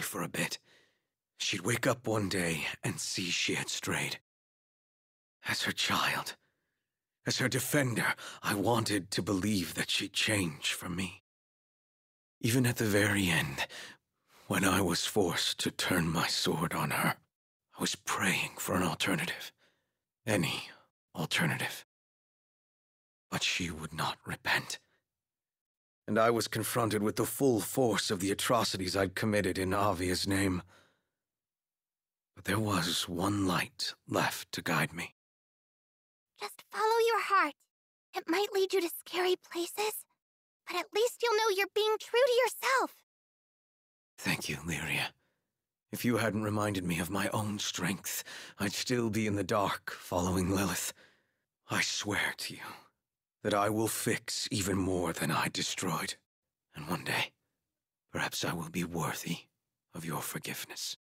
for a bit. She'd wake up one day and see she had strayed. As her child, as her defender, I wanted to believe that she'd change for me. Even at the very end, when I was forced to turn my sword on her, I was praying for an alternative. Any alternative. But she would not repent. And I was confronted with the full force of the atrocities I'd committed in Avia's name. But there was one light left to guide me. Just follow your heart. It might lead you to scary places, but at least you'll know you're being true to yourself. Thank you, Lyria. If you hadn't reminded me of my own strength, I'd still be in the dark following Lilith. I swear to you that I will fix even more than I destroyed. And one day, perhaps I will be worthy of your forgiveness.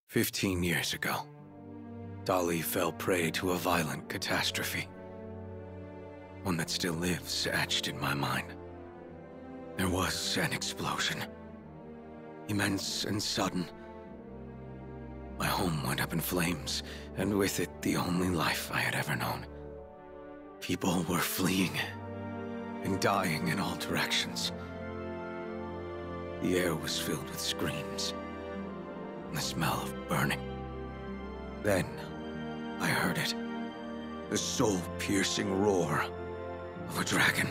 "15 years ago, Dali fell prey to a violent catastrophe. One that still lives etched in my mind. There was an explosion. Immense and sudden. My home went up in flames, and with it the only life I had ever known. People were fleeing and dying in all directions. The air was filled with screams and the smell of burning. Then I heard it. The soul-piercing roar of a dragon.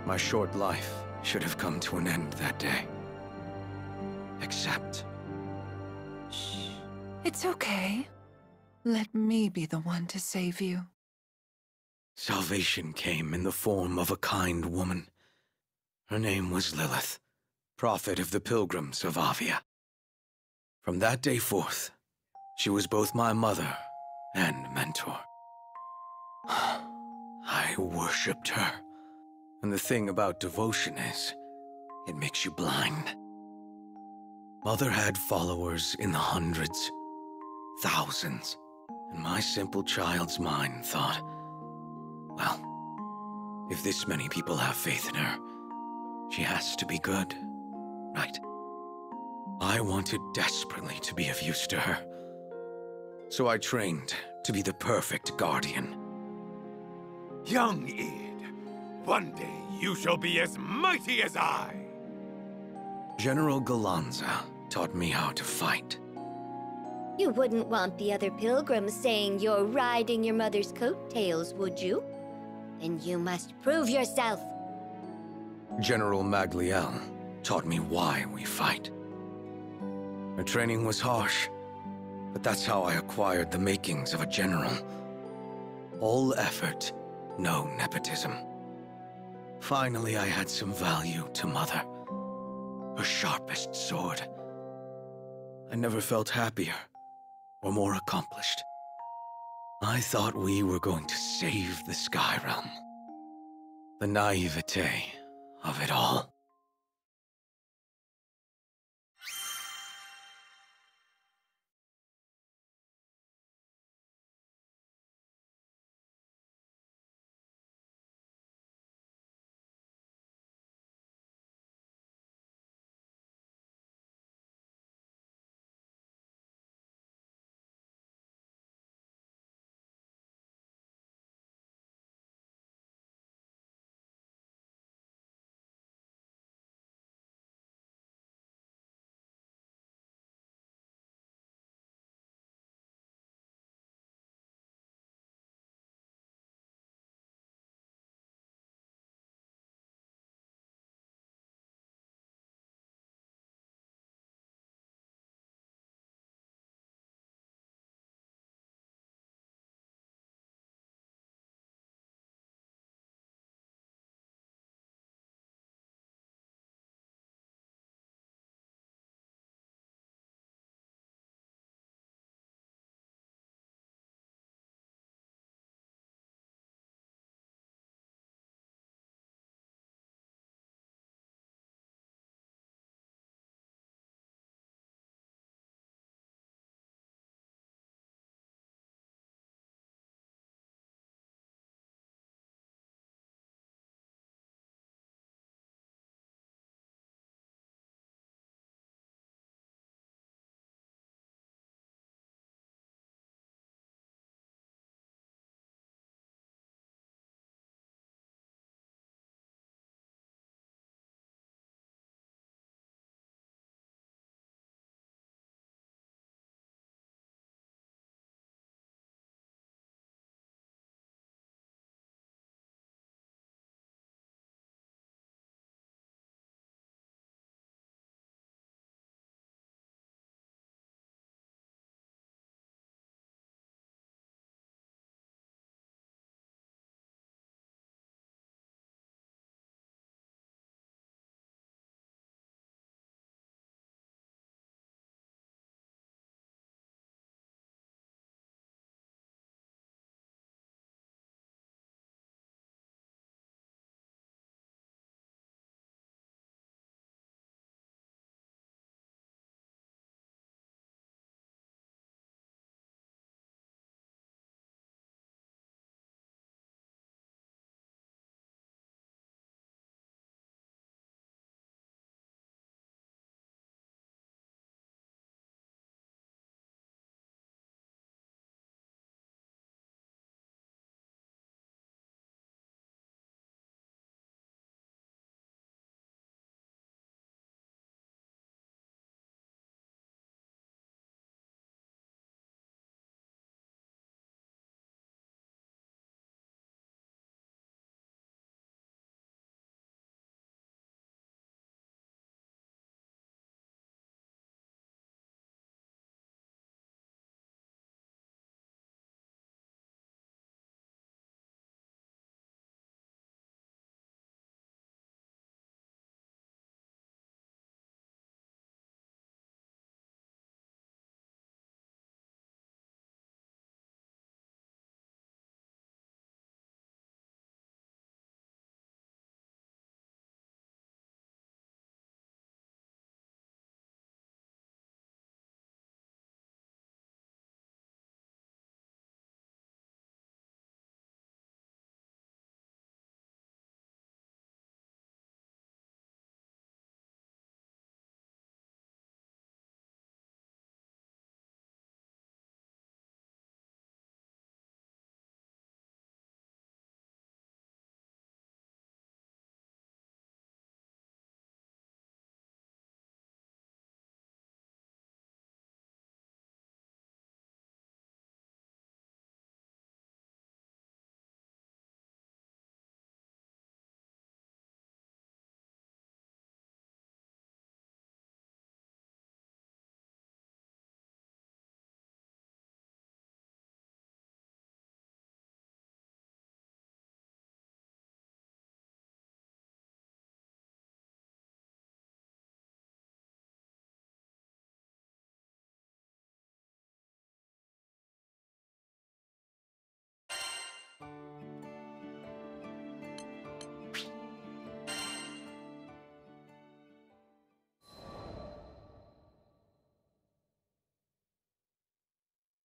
My short life should have come to an end that day. Except... Shh. It's okay. Let me be the one to save you. Salvation came in the form of a kind woman. Her name was Lilith, prophet of the pilgrims of Avia. From that day forth, she was both my mother and mentor. I worshipped her. And the thing about devotion is, it makes you blind. Mother had followers in the hundreds, thousands, and my simple child's mind thought, well, if this many people have faith in her, she has to be good, right? I wanted desperately to be of use to her. So I trained to be the perfect guardian. Young Id, one day you shall be as mighty as I. General Galanza taught me how to fight. You wouldn't want the other pilgrims saying you're riding your mother's coattails, would you? Then you must prove yourself. General Magliel taught me why we fight. Her training was harsh, but that's how I acquired the makings of a general. All effort, no nepotism. Finally, I had some value to Mother. Her sharpest sword. I never felt happier or more accomplished. I thought we were going to save the Sky Realm. The naivete of it all.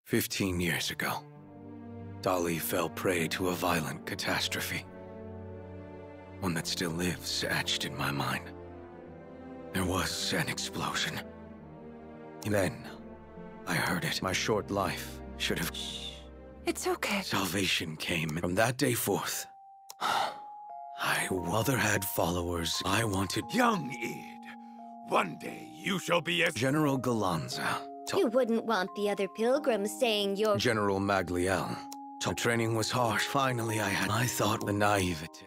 15 years ago, Dolly fell prey to a violent catastrophe. One that still lives etched in my mind. There was an explosion. Then, I heard it. My short life should have... It's okay. Salvation came. From that day forth, I rather had followers. I wanted... Young Id, one day you shall be as... General Galanza. You wouldn't want the other pilgrims saying you're... General Magliel. The training was harsh. Finally, I thought the naivete.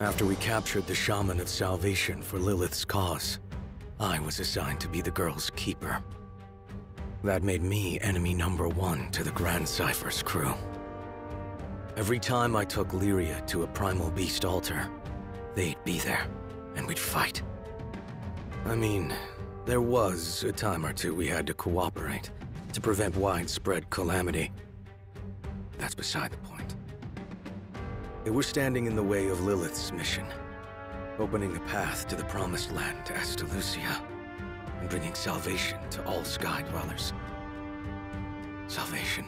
After we captured the Shaman of Salvation for Lilith's cause, I was assigned to be the girl's keeper. That made me enemy number one to the Grand Cypher's crew. Every time I took Lyria to a primal beast altar, they'd be there, and we'd fight. I mean, there was a time or two we had to cooperate to prevent widespread calamity. That's beside the point. They were standing in the way of Lilith's mission, opening a path to the Promised Land to Astalucia, and bringing salvation to all Sky Dwellers. Salvation.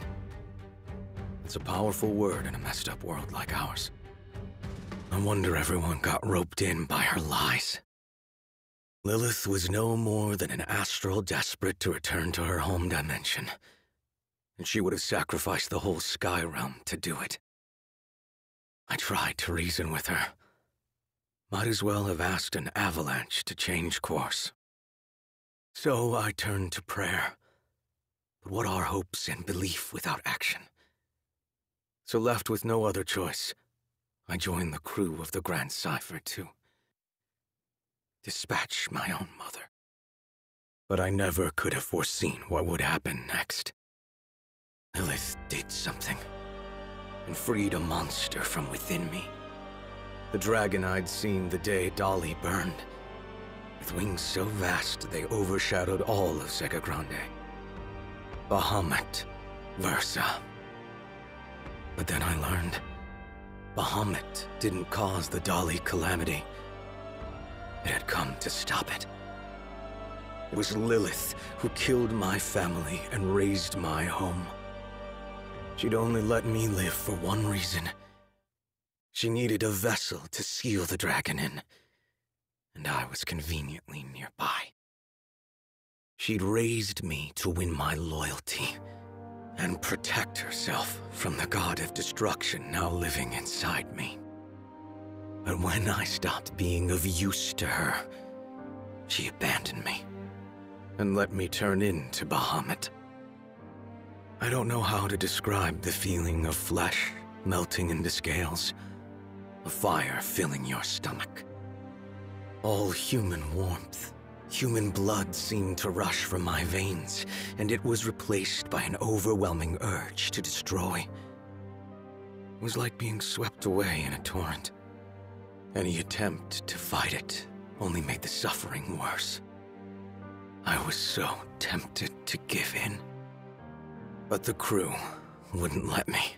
It's a powerful word in a messed up world like ours. No wonder everyone got roped in by her lies. Lilith was no more than an astral desperate to return to her home dimension, and she would have sacrificed the whole Sky Realm to do it. I tried to reason with her. Might as well have asked an avalanche to change course. So I turned to prayer. But what are hopes and belief without action? So left with no other choice, I joined the crew of the Grand Cypher to dispatch my own mother. But I never could have foreseen what would happen next. Lilith did something, and freed a monster from within me. The dragon I'd seen the day Dolly burned, with wings so vast they overshadowed all of Sega Grande. Bahamut Versa. But then I learned, Bahamut didn't cause the Dolly calamity. It had come to stop it. It was Lilith who killed my family and razed my home. She'd only let me live for one reason. She needed a vessel to seal the dragon in, and I was conveniently nearby. She'd raised me to win my loyalty and protect herself from the god of destruction now living inside me. But when I stopped being of use to her, she abandoned me and let me turn into Bahamut. I don't know how to describe the feeling of flesh melting into scales, a fire filling your stomach. All human warmth, human blood seemed to rush from my veins, and it was replaced by an overwhelming urge to destroy. It was like being swept away in a torrent. Any attempt to fight it only made the suffering worse. I was so tempted to give in. But the crew wouldn't let me.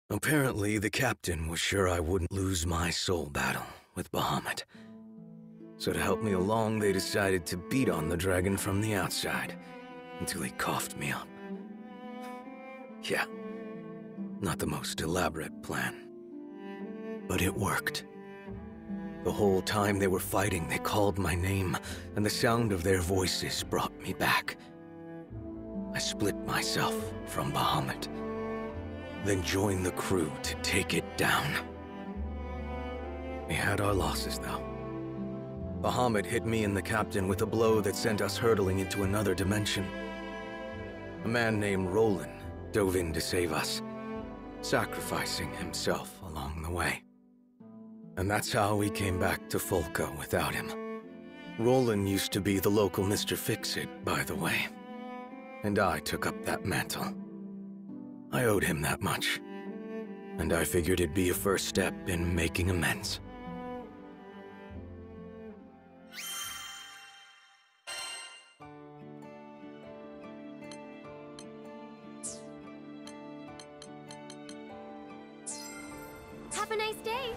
Apparently, the captain was sure I wouldn't lose my soul battle with Bahamut. So to help me along, they decided to beat on the dragon from the outside until he coughed me up. Yeah, not the most elaborate plan. But it worked. The whole time they were fighting, they called my name, and the sound of their voices brought me back. I split myself from Bahamut, then joined the crew to take it down. We had our losses, though. Bahamut hit me and the captain with a blow that sent us hurtling into another dimension. A man named Roland dove in to save us, sacrificing himself along the way. And that's how we came back to Folca without him. Roland used to be the local Mr. Fix-It, by the way. And I took up that mantle. I owed him that much, and I figured it'd be a first step in making amends. Have a nice day.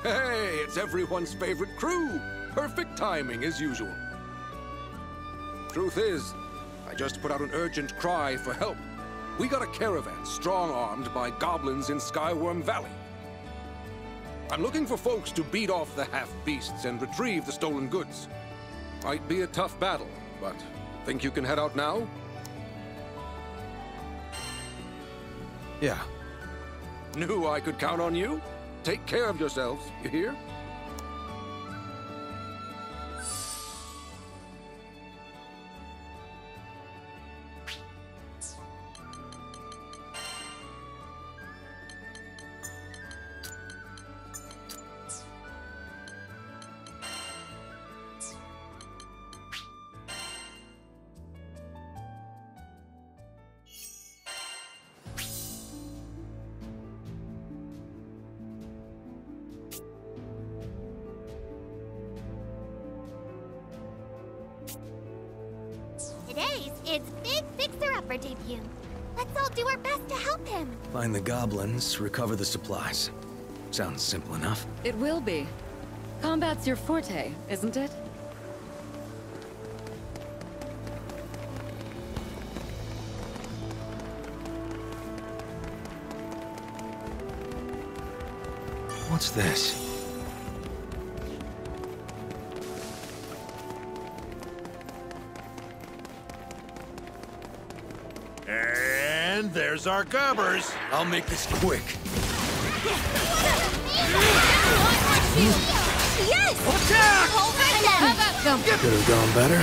Hey, it's everyone's favorite crew. Perfect timing as usual. Truth is, I just put out an urgent cry for help. We got a caravan strong-armed by goblins in Skyworm Valley. I'm looking for folks to beat off the half-beasts and retrieve the stolen goods. Might be a tough battle, but think you can head out now? Yeah. Knew I could count on you. Take care of yourselves, you hear? Today's its big fixer-upper debut. Let's all do our best to help him. Find the goblins, recover the supplies. Sounds simple enough. It will be. Combat's your forte, isn't it? What's this? And there's our gobbers. I'll make this quick. Yes! Attack! Could have gone better.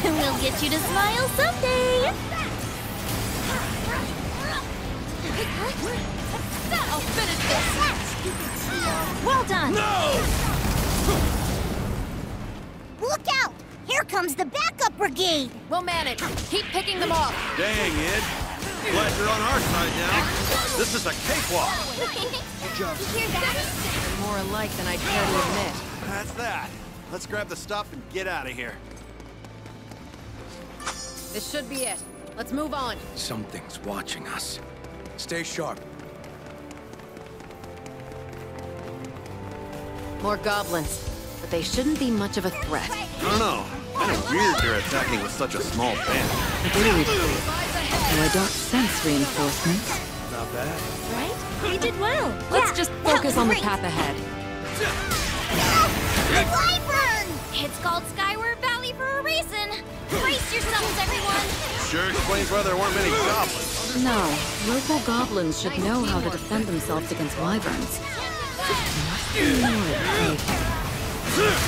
We'll get you to smile someday! I'll finish this! Well done! No! Look out! Here comes the backup brigade! We'll manage. Keep picking them off. Dang, Ed. Glad you're on our side now. This is a cakewalk. Good job. You hear that? More alike than I'd care to admit. That's that. Let's grab the stuff and get out of here. This should be it. Let's move on. Something's watching us. Stay sharp. More goblins. But they shouldn't be much of a threat. I don't know. Kind of weird they're attacking with such a small band. Agreed. Though I don't sense reinforcements. Not bad. Right? We did well. Let's just focus on the path ahead. The wyvern! It's called Skyward Valley for a reason. Brace yourselves, everyone. Sure explains why there weren't many goblins. No, local goblins should know how to defend themselves against wyverns. Must be more at stake.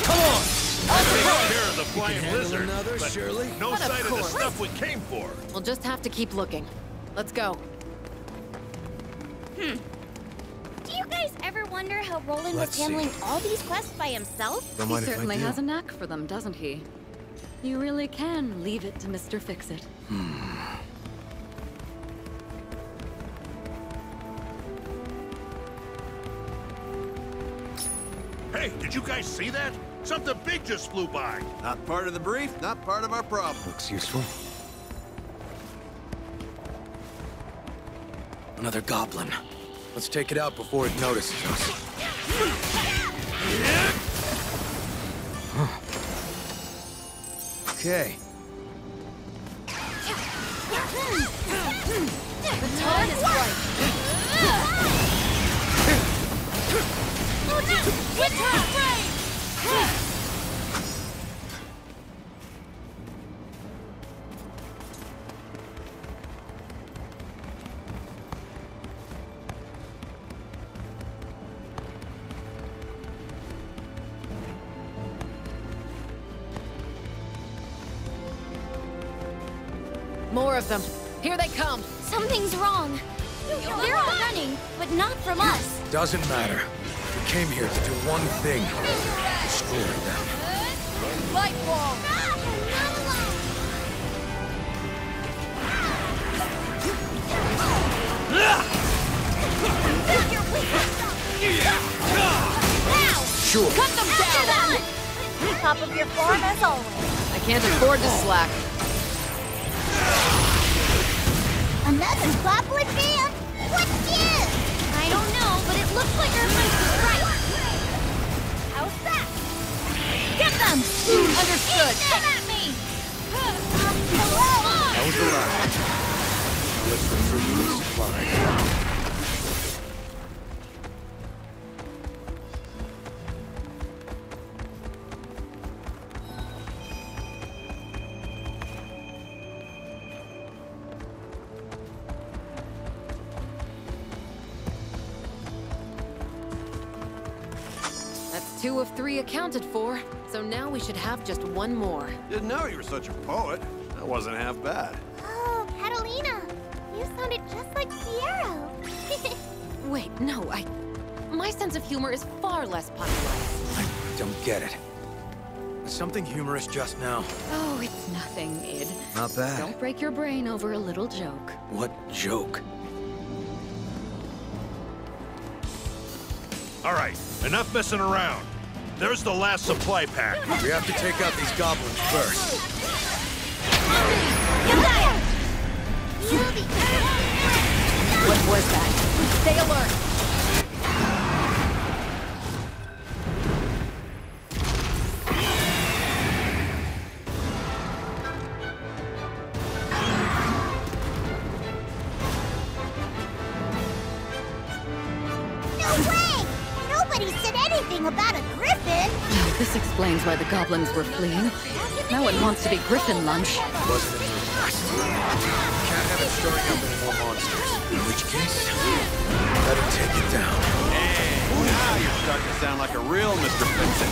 Come on! Take care of the flying handle lizard, another, but surely? no But of sight of the course. stuff we came for. We'll just have to keep looking. Let's go. Do you guys ever wonder how Roland Let's was handling see. all these quests by himself? Don't He mind if I certainly do. has a knack for them, doesn't he? You really can leave it to Mr. Fix-It. Hey, did you guys see that? Something big just flew by. Not part of the brief, not part of our problem. Looks useful. Another goblin. Let's take it out before it notices us. Huh. Okay. The time is right. Winter spray! More of them. Here they come. Something's wrong. They're all running, but not from us. Doesn't matter. We came here to do one thing. Destroy them. Light wall. Sure. Cut them down. Top of your form as always. I can't afford to slack. Another Goblin Band? What gives? I don't know, but it looks like our place is right. How's that? Get them! Understood. Come at me! Hello! That was the last. Let's retrieve the supply. That's 2 of 3 accounted for. So now we should have just one more. Didn't know you were such a poet. That wasn't half bad. Oh, Catalina! You sounded just like Piero. Wait, no, my sense of humor is far less popular. I don't get it. Was something humorous just now? Oh, it's nothing, Id. Not bad. Don't break your brain over a little joke. What joke? All right, enough messing around. There's the last supply pack. We have to take out these goblins first. You got it! What was that? Stay alert! No way! Nobody said anything about a griffin! This explains why the goblins were fleeing. No one wants to be griffin lunch. Wasn't in the past. Can't have it stirring up any more monsters. In which case, let him take it down. And now you're starting to sound like a real Mr. Fix-It.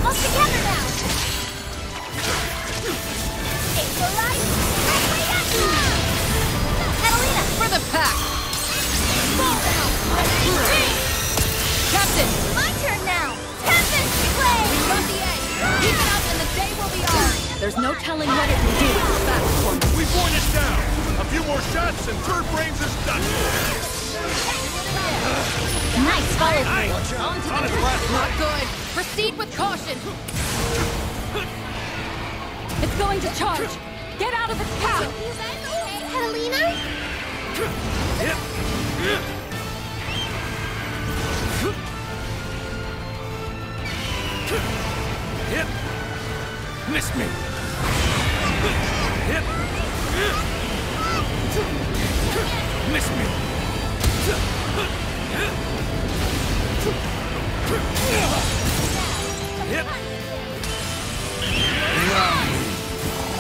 All together now! It's alright! Catalina! For the pack! Fall down! Captain! My turn now! Tempest play! Got the edge! Keep it up and the day will be ours! There's no telling what it can do with this fast one. We've worn it down. A few more shots and Third Brains is done. Nice follow Aye. through! On to On the its last Not run. good! Proceed with caution! It's going to charge! Get out of its path! Catalina? Hit! Miss me! Hit! Miss me! Hit!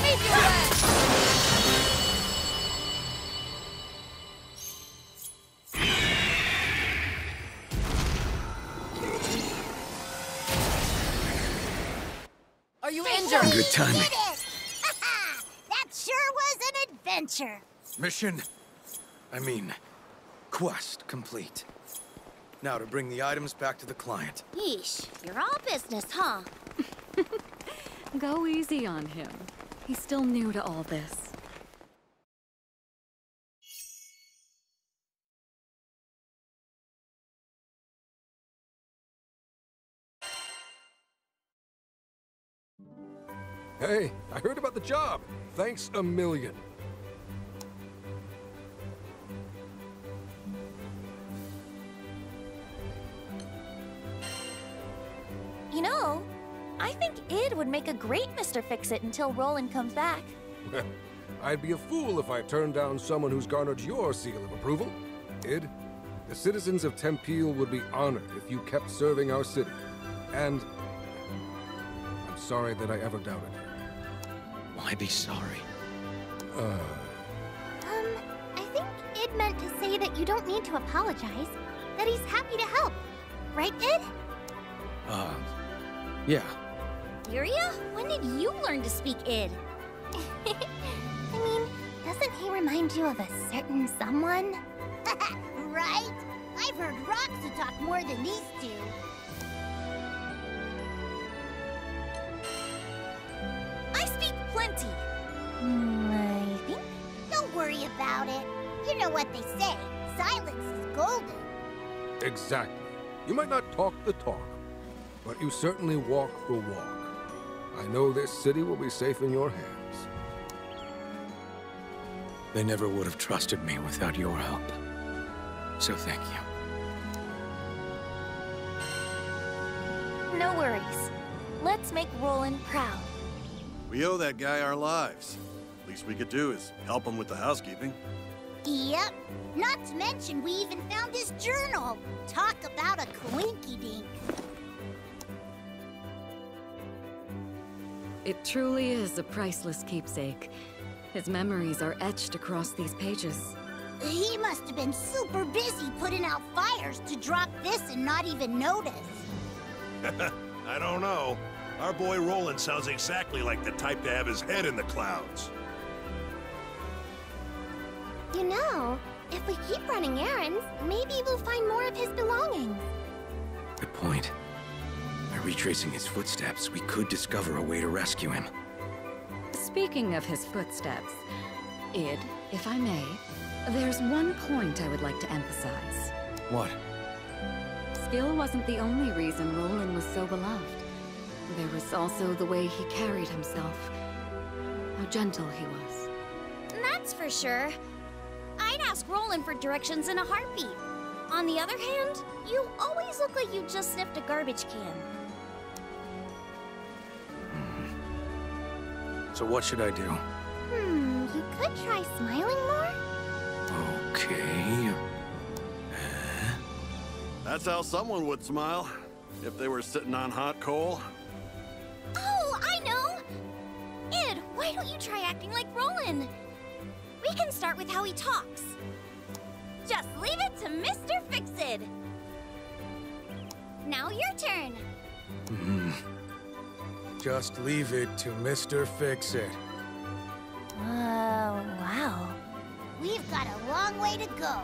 Meet your end! Are you injured? Good timing. Did it! That sure was an adventure! Mission... quest complete. Now to bring the items back to the client. Yeesh, you're all business, huh? Go easy on him. He's still new to all this. Hey, I heard about the job. Thanks a million. I think Id would make a great Mr. Fix-It until Roland comes back. I'd be a fool if I turned down someone who's garnered your seal of approval. Id, the citizens of Tempeal would be honored if you kept serving our city. And I'm sorry that I ever doubted you. Why be sorry? I think Id meant to say that you don't need to apologize, that he's happy to help. Right, Id? Yeah. Lyria? When did you learn to speak Id? I mean, doesn't he remind you of a certain someone? Right? I've heard Roxa talk more than these two. I speak plenty. I think. Don't worry about it. You know what they say. Silence is golden. Exactly. You might not talk the talk, but you certainly walk the walk. I know this city will be safe in your hands. They never would have trusted me without your help. So thank you. No worries. Let's make Roland proud. We owe that guy our lives. Least we could do is help him with the housekeeping. Yep. Not to mention, we even found his journal. Talk about a coinky-dink. It truly is a priceless keepsake. His memories are etched across these pages. He must have been super busy putting out fires to drop this and not even notice. I don't know. Our boy Roland sounds exactly like the type to have his head in the clouds. You know, if we keep running errands, maybe we'll find more of his belongings. Good point. By retracing his footsteps, we could discover a way to rescue him. Speaking of his footsteps, Id, if I may, there's one point I would like to emphasize. What? Skill wasn't the only reason Roland was so beloved. There was also the way he carried himself. How gentle he was. That's for sure. I'd ask Roland for directions in a heartbeat. On the other hand, you always look like you just sniffed a garbage can. So what should I do? You could try smiling more? Okay. That's how someone would smile if they were sitting on hot coal. Oh, I know! Id, why don't you try acting like Roland? We can start with how he talks. Just leave it to Mr. Fix-It. Now your turn. Just leave it to Mr. Fix-It. Wow. We've got a long way to go.